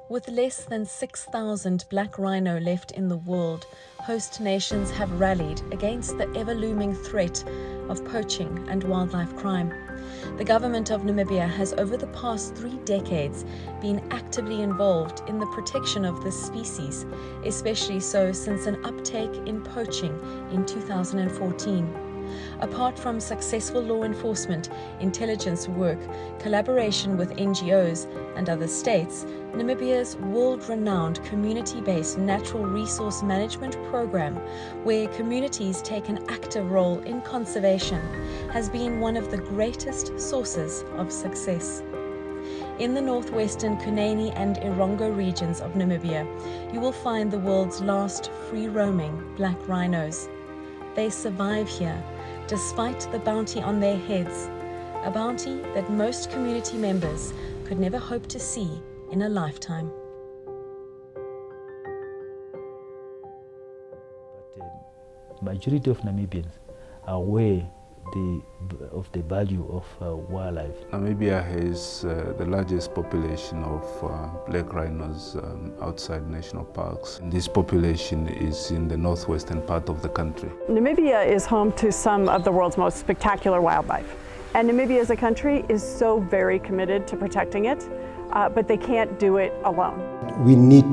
With less than 6,000 black rhino left in the world, host nations have rallied against the ever-looming threat of poaching and wildlife crime. The government of Namibia has over the past 3 decades been actively involved in the protection of this species, especially so since an uptake in poaching in 2014. Apart from successful law enforcement, intelligence work, collaboration with NGOs and other states, Namibia's world-renowned community-based natural resource management program, where communities take an active role in conservation, has been one of the greatest sources of success. In the northwestern Kunene and Erongo regions of Namibia, you will find the world's last free-roaming black rhinos. They survive here, despite the bounty on their heads, a bounty that most community members could never hope to see in a lifetime. But the majority of Namibians are aware of the value of wildlife. Namibia has the largest population of black rhinos outside national parks. And this population is in the northwestern part of the country. Namibia is home to some of the world's most spectacular wildlife. And Namibia as a country is so very committed to protecting it, but they can't do it alone. We need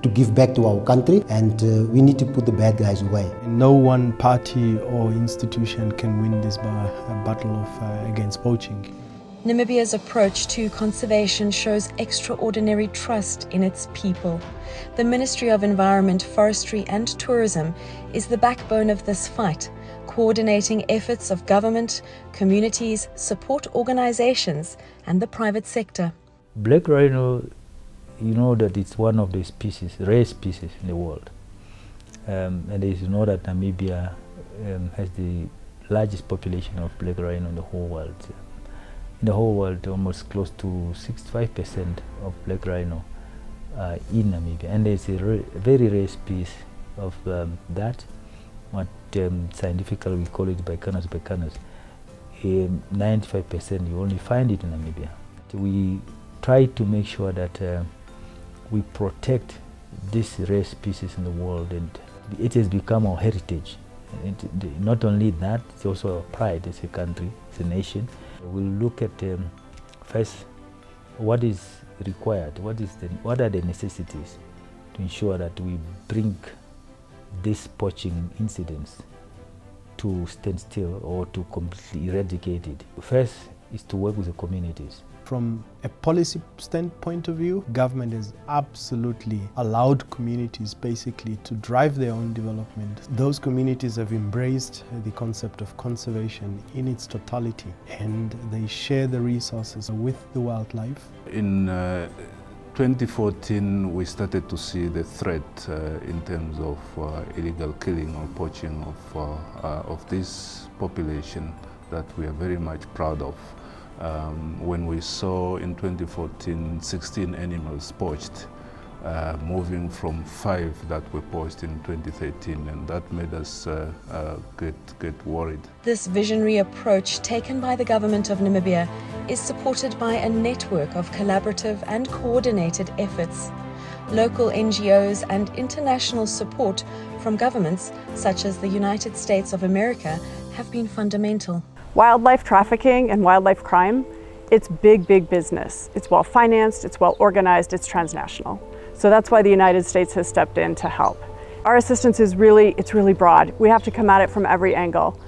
to give back to our country, and we need to put the bad guys away. No one party or institution can win this battle against poaching. Namibia's approach to conservation shows extraordinary trust in its people. The Ministry of Environment, Forestry and Tourism is the backbone of this fight, coordinating efforts of government, communities, support organizations and the private sector. Black rhino, you know that it's one of the species, rare species in the world. And you know that Namibia has the largest population of black rhino in the whole world. In the whole world, almost close to 65% of black rhino are in Namibia. And there's a very rare species of that, what scientifically we call it bicanus bicanus. 95% you only find it in Namibia. We try to make sure that we protect this rare species in the world, and it has become our heritage. And not only that, it's also our pride as a country, as a nation. We'll look at first what is required, what are the necessities to ensure that we bring these poaching incidents to stand still or to completely eradicate it. First is to work with the communities. From a policy standpoint of view, government has absolutely allowed communities basically to drive their own development. Those communities have embraced the concept of conservation in its totality, and they share the resources with the wildlife. In 2014, we started to see the threat in terms of illegal killing or poaching of this population that we are very much proud of. When we saw in 2014 16 animals poached, moving from 5 that were poached in 2013, and that made us get worried. This visionary approach taken by the government of Namibia is supported by a network of collaborative and coordinated efforts. Local NGOs and international support from governments such as the United States of America have been fundamental. Wildlife trafficking and wildlife crime, it's big, big business. It's well financed, it's well organized, it's transnational. So that's why the United States has stepped in to help. Our assistance is really broad. We have to come at it from every angle.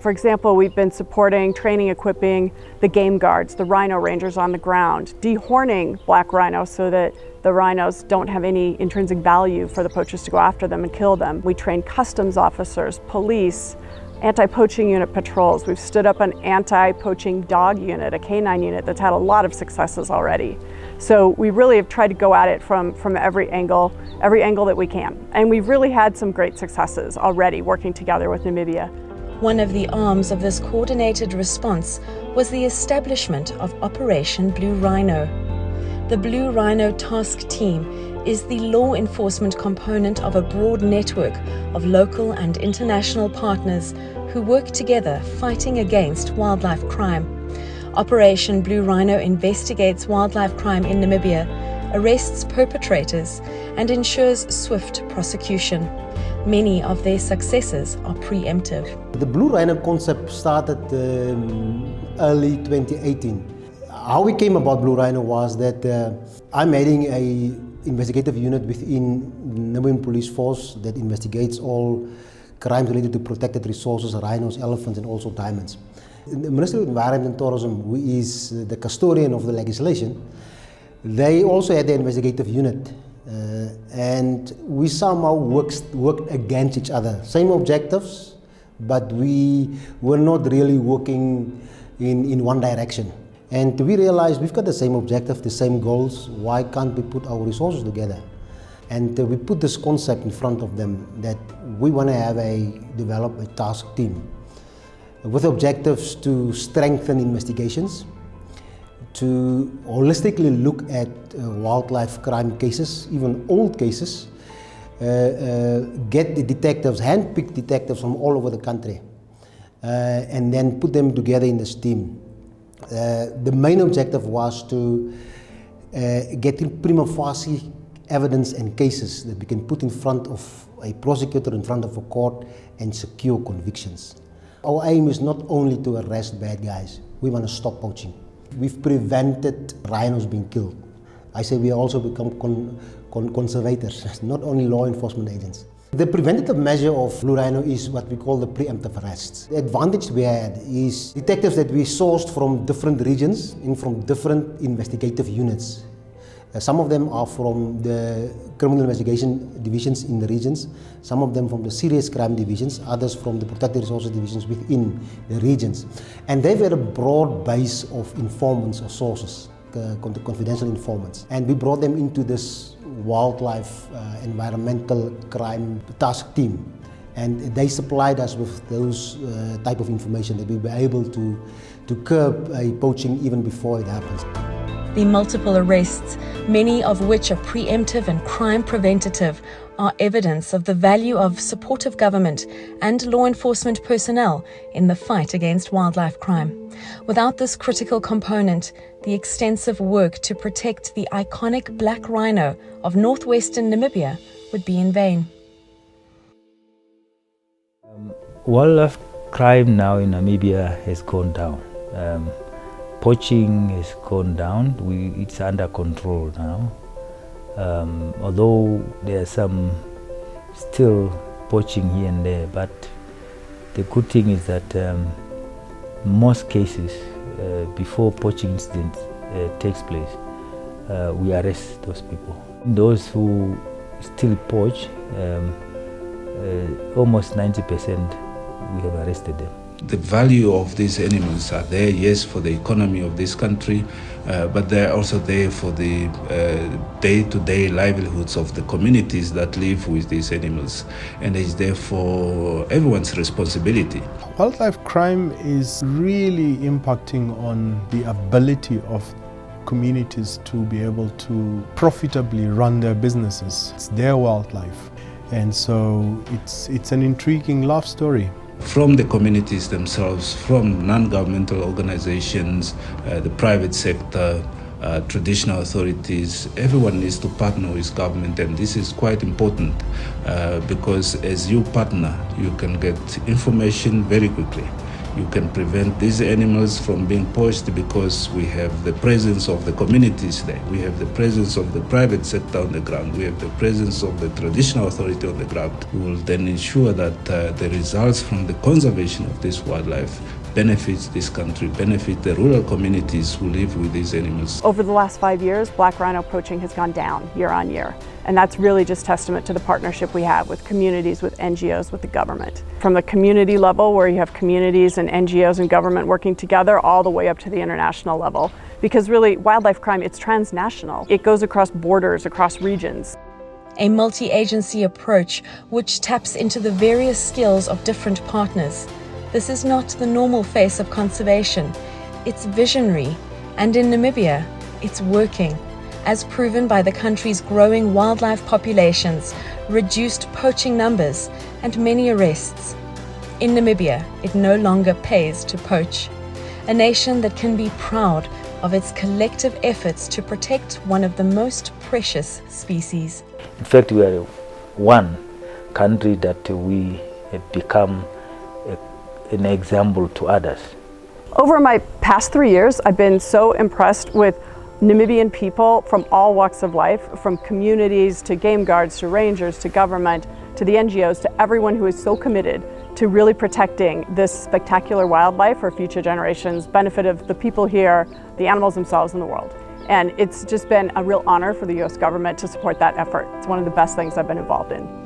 For example, we've been supporting, training, equipping the game guards, the rhino rangers on the ground, dehorning black rhinos so that the rhinos don't have any intrinsic value for the poachers to go after them and kill them. We train customs officers, police, anti-poaching unit patrols. We've stood up an anti-poaching dog unit, a canine unit that's had a lot of successes already. So we really have tried to go at it from every angle that we can. And we've really had some great successes already working together with Namibia. One of the arms of this coordinated response was the establishment of Operation Blue Rhino. The Blue Rhino Task Team is the law enforcement component of a broad network of local and international partners who work together fighting against wildlife crime. Operation Blue Rhino investigates wildlife crime in Namibia arrests perpetrators, and ensures swift prosecution. Many of their successes are preemptive. The Blue Rhino concept started early 2018. How we came about Blue Rhino was that I'm heading an investigative unit within the Namibian police force that investigates all crimes related to protected resources, rhinos, elephants, and also diamonds. The Ministry of Environment and Tourism, who is the custodian of the legislation, they also had the investigative unit. And we somehow worked against each other. Same objectives, but we were not really working in one direction. And we realized we've got the same objective, the same goals. Why can't we put our resources together? And we put this concept in front of them that we want to develop a task team with objectives to strengthen investigations, to holistically look at wildlife crime cases, even old cases, get the detectives, hand-picked detectives from all over the country, and then put them together in this team. The main objective was to get prima facie evidence and cases that we can put in front of a prosecutor, in front of a court, and secure convictions. Our aim is not only to arrest bad guys, we want to stop poaching. We've prevented rhinos being killed. I say we also become conservators, not only law enforcement agents. The preventative measure of Blue Rhino is what we call the preemptive arrests. The advantage we had is detectives that we sourced from different regions and from different investigative units. Some of them are from the criminal investigation divisions in the regions, some of them from the serious crime divisions, others from the protected resources divisions within the regions. And they've had a broad base of informants or sources, confidential informants. And we brought them into this wildlife environmental crime task team. And they supplied us with those type of information that we were able to curb poaching even before it happens. The multiple arrests, many of which are preemptive and crime preventative, are evidence of the value of supportive government and law enforcement personnel in the fight against wildlife crime. Without this critical component, the extensive work to protect the iconic black rhino of northwestern Namibia would be in vain. Wildlife crime now in Namibia has gone down. Poaching has gone down. It's under control now. Although there are some still poaching here and there, but the good thing is that most cases, before poaching incident takes place, we arrest those people. Those who still poach, almost 90% we have arrested them. The value of these animals are there, yes, for the economy of this country, but they're also there for the day-to-day livelihoods of the communities that live with these animals, and it's therefore everyone's responsibility. Wildlife crime is really impacting on the ability of communities to be able to profitably run their businesses. It's their wildlife, and so it's an intriguing love story. From the communities themselves, from non-governmental organizations, the private sector, traditional authorities, everyone needs to partner with government, and this is quite important because as you partner, you can get information very quickly. You can prevent these animals from being poached because we have the presence of the communities there. We have the presence of the private sector on the ground. We have the presence of the traditional authority on the ground. We will then ensure that the results from the conservation of this wildlife benefits this country, benefit the rural communities who live with these animals. Over the last 5 years, black rhino poaching has gone down year on year. And that's really just testament to the partnership we have with communities, with NGOs, with the government. From the community level, where you have communities and NGOs and government working together, all the way up to the international level. Because really, wildlife crime, it's transnational. It goes across borders, across regions. A multi-agency approach which taps into the various skills of different partners. This is not the normal face of conservation. It's visionary, and in Namibia, it's working, as proven by the country's growing wildlife populations, reduced poaching numbers, and many arrests. In Namibia, it no longer pays to poach. A nation that can be proud of its collective efforts to protect one of the most precious species. In fact, we are one country that we have become an example to others. Over my past 3 years, I've been so impressed with Namibian people from all walks of life, from communities to game guards to rangers to government to the NGOs to everyone who is so committed to really protecting this spectacular wildlife for future generations, benefit of the people here, the animals themselves, and the world. And it's just been a real honor for the U.S. government to support that effort. It's one of the best things I've been involved in.